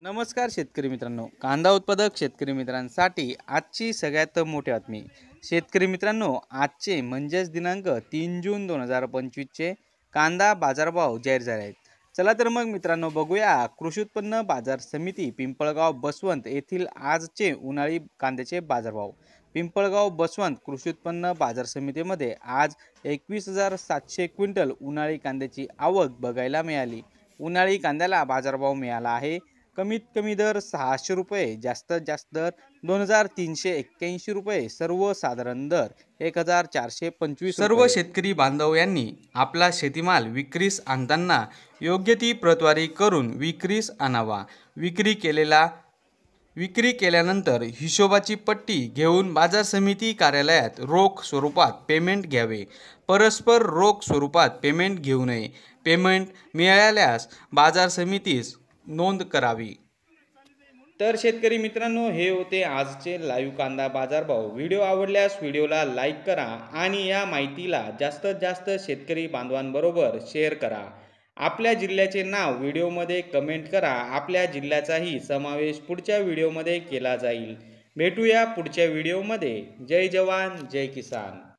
नमस्कार शेतकरी मित्रांनो, कांदा उत्पादक शेतकरी मित्रांसाठी आजची सगळ्यात मोठी बातमी. शेतकरी मित्रांनो, आजचे म्हणजेच दिनांक 3 जून 2025चे कांदा बाजारभाव जाहीर झाले आहेत. चला तर मग मित्रांनो बघूया कृषी उत्पन्न बाजार समिती पिंपळगाव बसवंत येथील आजचे उन्हाळी कांद्याचे बाजारभाव. पिंपळगाव बसवंत कृषी उत्पन्न बाजार समितीमध्ये आज 21,700 क्विंटल उन्हाळी कांद्याची आवक बघायला मिळाली. उन्हाळी कांद्याला बाजारभाव मिळाला आहे. कमीत कमी दर 600 रुपये, जास्तीत जास्त दर 2,381 रुपये, सर्वसाधारण दर 1,425. सर्व शेतकरी बांधव यांनी आपला शेतीमाल विक्रीस आणताना योग्य ती प्रतवारी करून विक्रीस आणावा. विक्री केल्यानंतर हिशोबाची पट्टी घेऊन बाजार समिती कार्यालयात रोख स्वरूपात पेमेंट घ्यावे. परस्पर रोख स्वरूपात पेमेंट घेऊ नये. पेमेंट मिळाल्यास बाजार समितीस नोंद करावी. तर शेतकरी मित्रांनो, हे होते आजचे लाईव्ह कांदा बाजारभाव. व्हिडिओ आवडल्यास व्हिडिओला लाईक करा आणि या माहितीला जास्तीत जास्त शेतकरी बांधवांबरोबर शेअर करा. आपल्या जिल्ह्याचे नाव व्हिडिओमध्ये कमेंट करा. आपल्या जिल्ह्याचाही समावेश पुढच्या व्हिडिओमध्ये केला जाईल. भेटूया पुढच्या व्हिडिओमध्ये. जय जवान जय किसान.